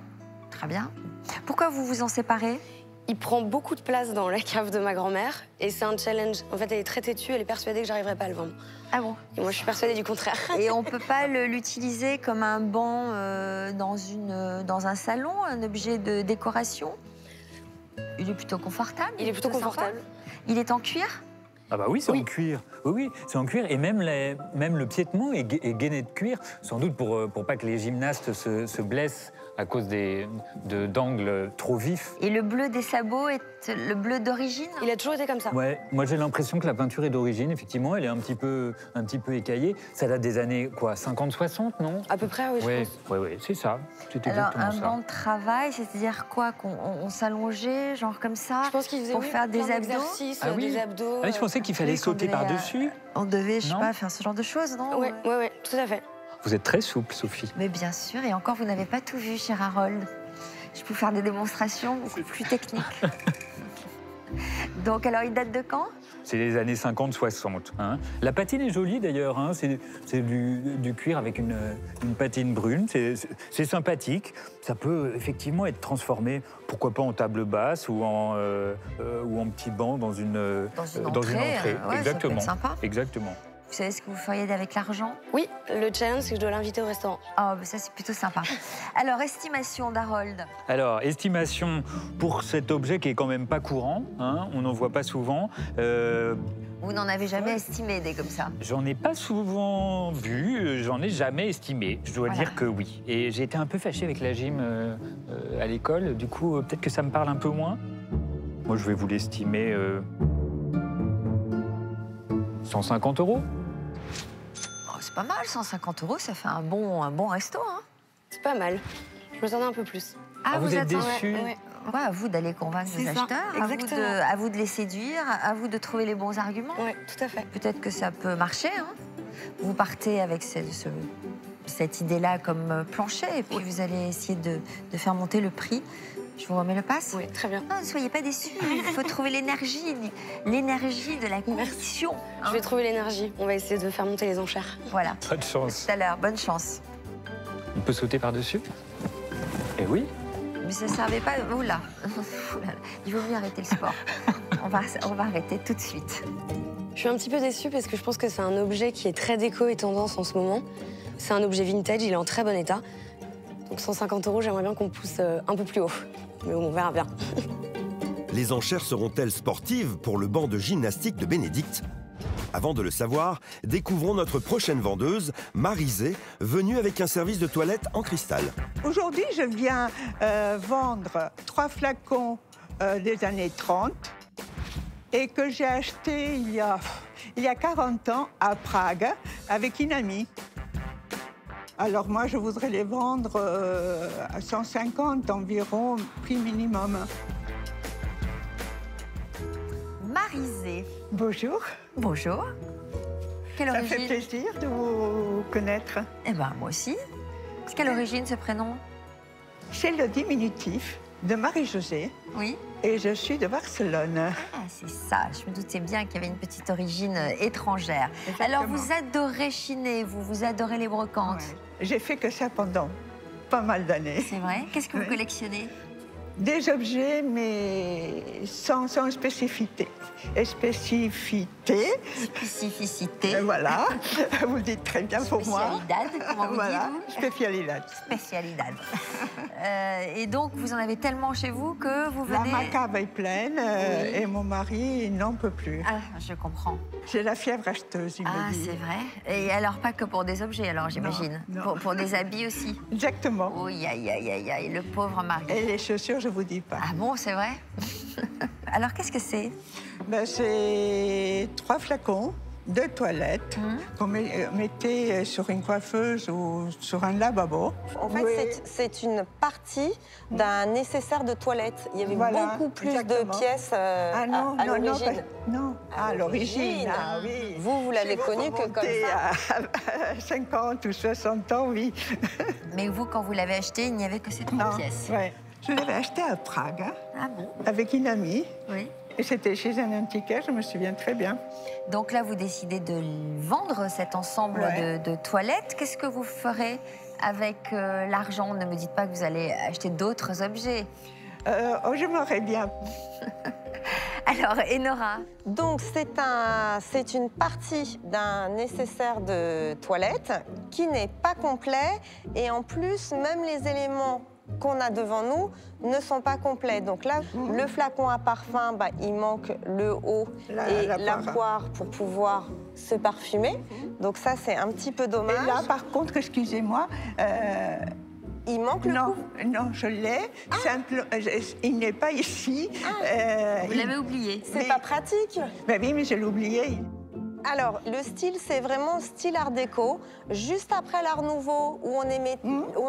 très bien. Pourquoi vous vous en séparez? Il prend beaucoup de place dans la cave de ma grand-mère et c'est un challenge. En fait, elle est très têtue, elle est persuadée que j'arriverai pas à le vendre. Ah bon? Et moi, je suis persuadée du contraire. Et on peut pas l'utiliser comme un banc dans un salon, un objet de décoration? Il est plutôt confortable. Il est plutôt sympa. confortable. Il est en cuir? Ah bah oui, c'est en cuir. Oui, c'est en cuir. Et même le piétement est gainé de cuir, sans doute pour pas que les gymnastes se blessent à cause d'angles trop vifs. Et le bleu des sabots est le bleu d'origine? Il a toujours été comme ça. Ouais, moi j'ai l'impression que la peinture est d'origine, effectivement. Elle est un petit peu écaillée. Ça date des années, quoi, 50-60, non? À peu près, oui, je pense. Oui, c'est ça. C'est Alors, exactement un ça. banc de travail, c'est-à-dire quoi? Qu'on s'allongeait, genre comme ça? Je pense qu'il faisait pour faire des abdos? des abdos. Ah oui, je pensais qu'il fallait sauter par-dessus. On devait, je sais Non. pas, faire ce genre de choses, non? Oui, tout à fait. Vous êtes très souple, Sophie. Mais bien sûr, et encore, vous n'avez pas tout vu, cher Harold. Je peux faire des démonstrations beaucoup plus techniques. Donc, alors, il date de quand? C'est les années 50-60. Hein. La patine est jolie d'ailleurs, hein. C'est du cuir avec une patine brune, c'est sympathique. Ça peut effectivement être transformé, pourquoi pas en table basse ou en petit banc dans une entrée. Ouais, Exactement. ça peut être sympa. Exactement. Vous savez ce que vous feriez avec l'argent? Oui, le challenge, c'est que je dois l'inviter au restaurant. Oh, bah ça, c'est plutôt sympa. Alors, estimation d'Harold? Alors, estimation pour cet objet qui est quand même pas courant, hein, on n'en voit pas souvent. Vous n'en avez jamais estimé des comme ça? J'en ai pas souvent vu, j'en ai jamais estimé. Je dois dire que oui. Et j'ai été un peu fâché avec la gym à l'école, du coup, peut-être que ça me parle un peu moins. Moi, je vais vous l'estimer 150 €. Oh, c'est pas mal, 150 €, ça fait un bon resto, hein? C'est pas mal. Je me attendais un peu plus. Ah, vous êtes déçus? Ouais. Ouais, à vous d'aller convaincre les acheteurs, à vous de les séduire, à vous de trouver les bons arguments. Oui, tout à fait. Peut-être que ça peut marcher, hein? Vous partez avec cette idée-là comme plancher, et puis vous allez essayer de faire monter le prix. Je vous remets le pass? Oui, très bien. Non, ne soyez pas déçus, il faut trouver l'énergie de la conviction. Je vais trouver l'énergie. On va essayer de faire monter les enchères. Voilà. Bonne chance. Tout à l'heure, bonne chance. On peut sauter par-dessus? Eh oui. Mais ça ne servait pas... Oula. Il vaut mieux arrêter le sport. on va arrêter tout de suite. Je suis un petit peu déçue parce que je pense que c'est un objet qui est très déco et tendance en ce moment. C'est un objet vintage, il est en très bon état. Donc 150 €, j'aimerais bien qu'on pousse un peu plus haut. Mais on verra bien. Les enchères seront-elles sportives pour le banc de gymnastique de Bénédicte? Avant de le savoir, découvrons notre prochaine vendeuse, Marisé, venue avec un service de toilette en cristal. Aujourd'hui, je viens vendre 3 flacons des années 30 et que j'ai acheté il y a 40 ans à Prague avec une amie. Alors moi, je voudrais les vendre à 150 environ, prix minimum. Marisé. Bonjour. Bonjour. Quelle Ça origine? fait plaisir de vous connaître. Eh ben, moi aussi. Quelle origine, ce prénom? C'est le diminutif de Marie-Josée. Oui. Et je suis de Barcelone. Ah, c'est ça. Je me doutais bien qu'il y avait une petite origine étrangère. Exactement. Alors, vous adorez chiner, vous adorez les brocantes. Ouais. J'ai fait que ça pendant pas mal d'années. C'est vrai? Qu'est-ce que vous collectionnez? Des objets, mais sans spécificité. Spécificité. Voilà, vous le dites très bien pour moi. Spécialidad, comment vous voilà. dites? Spécialidad. Spécialidad. Et donc, vous en avez tellement chez vous que vous venez... La cave est pleine Oui. et mon mari n'en peut plus. Ah, je comprends. J'ai la fièvre acheteuse, il me dit. C'est vrai. Et alors, pas que pour des objets, alors, j'imagine. Pour des habits aussi. Exactement. Oui, aïe, aïe, aïe, aïe, le pauvre mari. Et les chaussures, je vous dis pas. Ah bon, c'est vrai? Alors, qu'est-ce que c'est? Ben, c'est 3 flacons de toilette qu'on mettait sur une coiffeuse ou sur un lavabo. En fait, c'est une partie d'un nécessaire de toilette. Il y avait beaucoup plus de pièces à l'origine. Non, à l'origine, ah oui. Vous l'avez connu que comme ça. À 50 ou 60 ans, oui. Mais vous, quand vous l'avez acheté, il n'y avait que ces 3 pièces. Ouais. Je l'avais acheté à Prague, Ah bon? avec une amie. Oui. Et c'était chez un antiquaire, je me souviens très bien. Donc là, vous décidez de vendre cet ensemble de toilettes. Qu'est-ce que vous ferez avec l'argent? Ne me dites pas que vous allez acheter d'autres objets. J'aimerais bien. Alors, Enora? Donc, c'est une partie d'un nécessaire de toilette qui n'est pas complet. Et en plus, même les éléments qu'on a devant nous ne sont pas complets. Donc là, le flacon à parfum, il manque le haut et la poire pour pouvoir se parfumer. Donc ça, c'est un petit peu dommage. Et là, par contre, excusez-moi, il manque le cou. Non, je l'ai. Il n'est pas ici. Vous l'avez oublié. C'est pas pratique. Ben oui, mais je l'ai oublié. Alors, le style, c'est vraiment style art déco. Juste après l'art nouveau, où on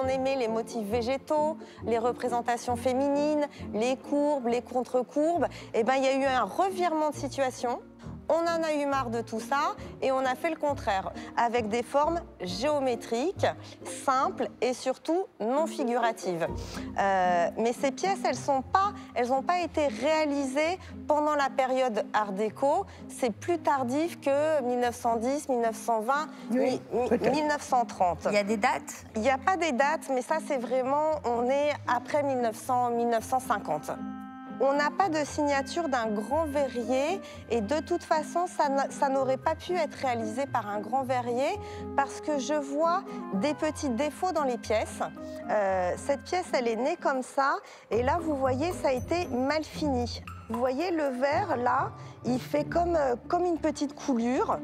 aimait les motifs végétaux, les représentations féminines, les courbes, les contre-courbes, il y a eu un revirement de situation. On en a eu marre de tout ça et on a fait le contraire, avec des formes géométriques, simples et surtout non figuratives. Mais ces pièces, elles n'ont pas été réalisées pendant la période Art déco. C'est plus tardif que 1910, 1920, 1930. Il y a des dates? Il n'y a pas des dates, mais ça, c'est vraiment, on est après 1950. On n'a pas de signature d'un grand verrier et de toute façon, ça n'aurait pas pu être réalisé par un grand verrier parce que je vois des petits défauts dans les pièces. Cette pièce, elle est née comme ça et là, vous voyez, ça a été mal fini. Vous voyez, le verre, là, il fait comme une petite coulure.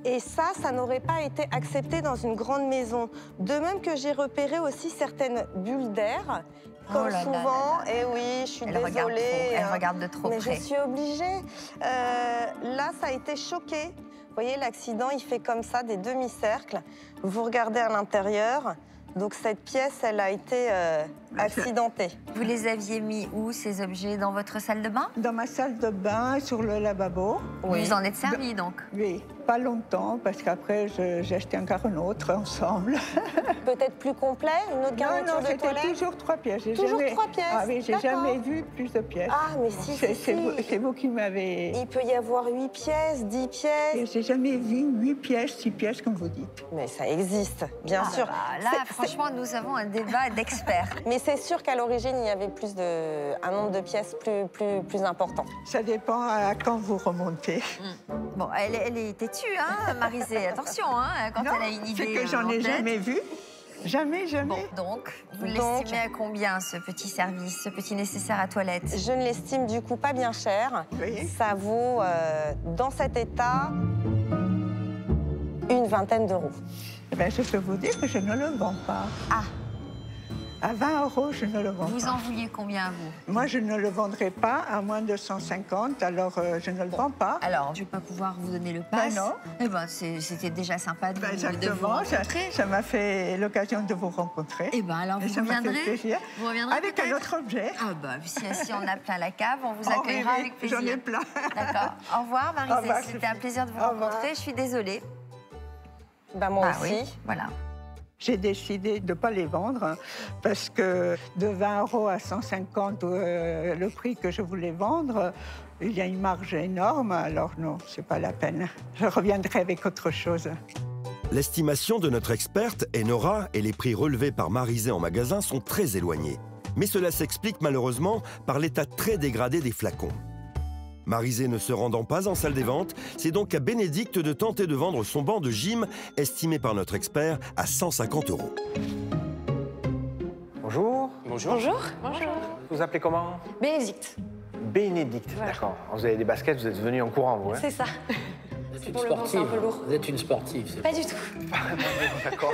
Et ça n'aurait pas été accepté dans une grande maison. De même que j'ai repéré aussi certaines bulles d'air. Comme souvent, et oui, je suis désolée. Elle regarde de trop près. près. Mais je suis obligée. Là, ça a été choqué. Vous voyez, l'accident, il fait comme ça, des demi-cercles. Vous regardez à l'intérieur. Donc cette pièce, elle a été accidentée. Vous les aviez mis où, ces objets? Dans votre salle de bain? Dans ma salle de bain, sur le lavabo. Oui. Vous en êtes servi, donc? Oui, pas longtemps, parce qu'après, j'ai acheté encore un autre ensemble. Peut-être plus complet, une autre garniture de toilette? Non, c'était toujours 3 pièces. Toujours 3 pièces? Ah oui, j'ai jamais vu plus de pièces. Ah, mais si, C'est vous qui m'avez... Il peut y avoir 8 pièces, 10 pièces. J'ai jamais vu 8 pièces, 6 pièces, comme vous dites. Mais ça existe, bien sûr. Là, franchement, nous avons un débat d'experts. Mais c'est sûr qu'à l'origine, il y avait un nombre de pièces plus important. Ça dépend à quand vous remontez. Bon, elle est têtue, hein, Marisée. Attention, hein, quand elle a une idée. C'est que j'en ai jamais vu. Jamais. Bon, donc, vous l'estimez à combien, ce petit service, ce petit nécessaire à toilette? Je ne l'estime du coup pas bien cher. Oui. Ça vaut, dans cet état, une vingtaine d'euros. Eh bien, je peux vous dire que je ne le vends pas. Ah. À 20 €, je ne le vends pas. Vous en vouliez combien, vous? Moi, je ne le vendrai pas à moins de 150, alors je ne le vends pas. Alors, je ne vais pas pouvoir vous donner le pass. Non. Eh ben, c'était déjà sympa de vous Exactement, rencontrer. ça m'a fait l'occasion de vous rencontrer. Eh ben, alors, vous reviendrez. Vous reviendrez avec un autre objet. Ah bah, si on a plein la cave, on vous accueillera avec plaisir. J'en ai plein. D'accord. Au revoir, Marie-Zé. C'était un plaisir de vous rencontrer. Je suis désolée. Bah, moi aussi. Oui, voilà. J'ai décidé de ne pas les vendre parce que de 20 € à 150, le prix que je voulais vendre, il y a une marge énorme. Alors non, c'est pas la peine. Je reviendrai avec autre chose. L'estimation de notre experte, Enora, et les prix relevés par Marie-Zé en magasin sont très éloignés. Mais cela s'explique malheureusement par l'état très dégradé des flacons. Marie-Zé ne se rendant pas en salle des ventes, c'est donc à Bénédicte de tenter de vendre son banc de gym, estimé par notre expert à 150 €. Bonjour. Bonjour. Bonjour. Bonjour. Vous vous appelez comment? Bénédicte. Bénédicte, Voilà. d'accord. Vous avez des baskets, vous êtes venu en courant, vous, hein? C'est ça. Vous êtes une Pour le vent, c'est un peu lourd. Vous êtes une sportive. c'est Pas du tout. D'accord.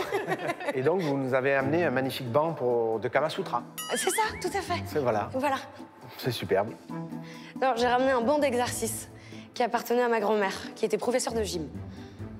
Et donc, vous nous avez amené un magnifique banc de Kama Sutra. C'est ça, tout à fait. Voilà. Voilà. C'est superbe. Alors, j'ai ramené un banc d'exercice qui appartenait à ma grand-mère, qui était professeure de gym.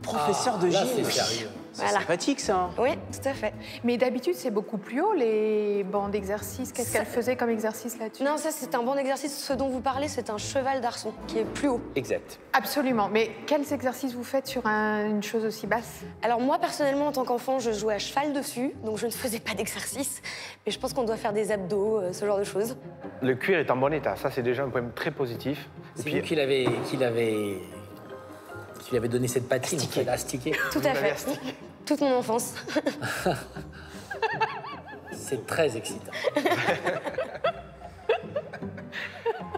Professeur de là, gym. c'est sérieux. C'est Voilà. sympathique, ça. Oui, tout à fait. Mais d'habitude, c'est beaucoup plus haut, les bancs d'exercice. Qu'est-ce qu'elle faisait comme exercice là-dessus? Non, ça, c'est un banc d'exercice. Ce dont vous parlez, c'est un cheval d'arçon qui est plus haut. Exact. Absolument. Mais quels exercices vous faites sur une chose aussi basse? Alors moi, personnellement, en tant qu'enfant, je jouais à cheval dessus, donc je ne faisais pas d'exercice. Mais je pense qu'on doit faire des abdos, ce genre de choses. Le cuir est en bon état. Ça, c'est déjà un point très positif. Et C'est vous qui l'avez donné cette patine, qui l'a astiqué. Tout à fait. Toute mon enfance. C'est très excitant.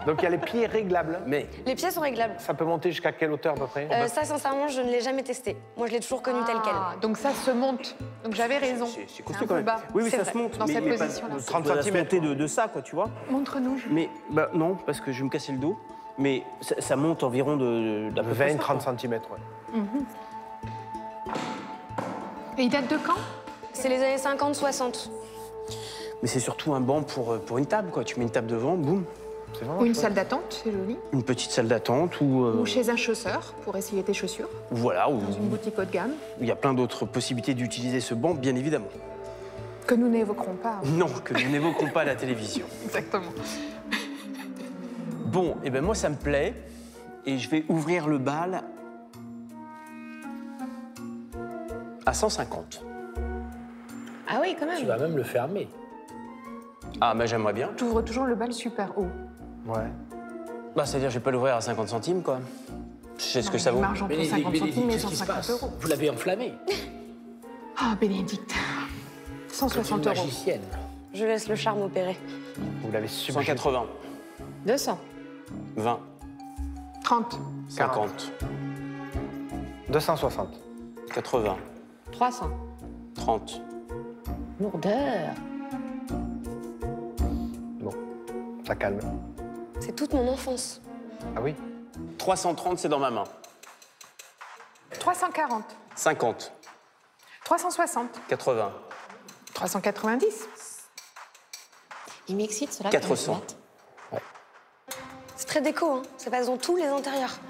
Donc, il y a les pieds réglables. Mais Les pieds sont réglables. ça peut monter jusqu'à quelle hauteur, à peu près? Ça, sincèrement, je ne l'ai jamais testé. Moi, je l'ai toujours connu tel quel. Donc ça se monte. Donc j'avais raison. c'est un costaud peu quand même. bas. Oui, C'est ça vrai, se monte. dans cette pas position-là. 30 ça va se centimètres. monter de ça, quoi, tu vois. Montre-nous. Jules. Mais non, parce que je vais me casser le dos. Mais ça monte environ d'à peu près 20-30 ça, cm, ouais. Et il date de quand? C'est les années 50-60. Mais c'est surtout un banc pour une table, quoi. Tu mets une table devant, boum. C'est vraiment Ou une chouette. salle d'attente, c'est joli. Une petite salle d'attente ou Ou chez un chausseur pour essayer tes chaussures. voilà, où Dans une boutique haut de gamme. il y a plein d'autres possibilités d'utiliser ce banc, bien évidemment. Que nous n'évoquerons pas. Non, que nous n'évoquons pas à la télévision. Exactement. Bon, et ben moi ça me plaît et je vais ouvrir le bal à 150. Ah oui, quand Tu même. vas même le fermer. Ah, mais j'aimerais bien. Tu ouvres toujours le bal super haut. Ouais. Bah, c'est-à-dire, je vais pas l'ouvrir à 50 centimes, quoi. Je sais ce que ça vaut. Marge entre 50 centimes et qu'est-ce qui se 150 passe euros. Vous l'avez enflammé. Ah, Bénédicte. 160 Une euros. magicienne. Je laisse le charme opérer. Vous l'avez subjugué. 180, 200. 20, 30. 50, 260. 80, 300. 30. Lourdeur. Bon, ça calme. C'est toute mon enfance. Ah oui? 330, c'est dans ma main. 340. 50, 360. 80, 390. Il m'excite, cela. 400. C'est très déco, hein. Ça passe dans tous les intérieurs.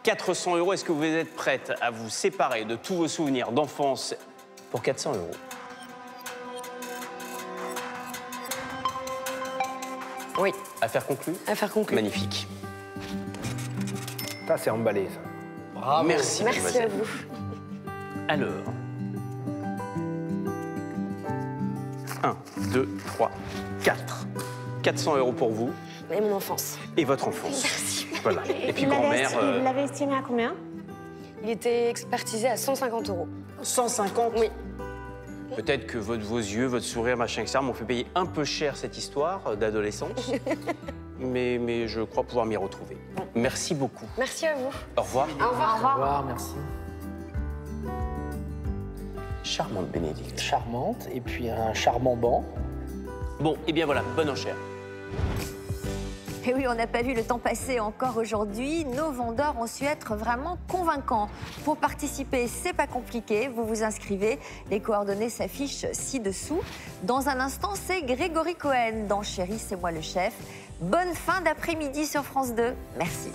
400 euros. Est-ce que vous êtes prête à vous séparer de tous vos souvenirs d'enfance pour 400 euros? Oui. Affaire conclue? Affaire conclue. Magnifique. Ça, c'est emballé, ça. Bravo. Merci, Merci à mademoiselle. vous. Alors. 1, 2, 3, 4. 400 euros pour vous Et mon enfance. et votre enfance. Merci. Voilà. Et puis Vous l'avez grand-mère. Vous l'avez estimé à combien? Il était expertisé à 150 euros. 150? Oui. Peut-être que vos yeux, votre sourire, machin, etc. m'ont fait payer un peu cher cette histoire d'adolescence. mais je crois pouvoir m'y retrouver. Merci beaucoup. Merci à vous. Au revoir. Au revoir. Au revoir, merci. Charmante Bénédicte. Charmante, et puis un charmant banc. Bon, et bien voilà, bonne enchère. Et oui, on n'a pas vu le temps passer encore aujourd'hui. Nos vendeurs ont su être vraiment convaincants. Pour participer, c'est pas compliqué. Vous vous inscrivez. Les coordonnées s'affichent ci-dessous. Dans un instant, c'est Grégory Cohen dans Chérie, c'est moi le chef. Bonne fin d'après-midi sur France 2. Merci.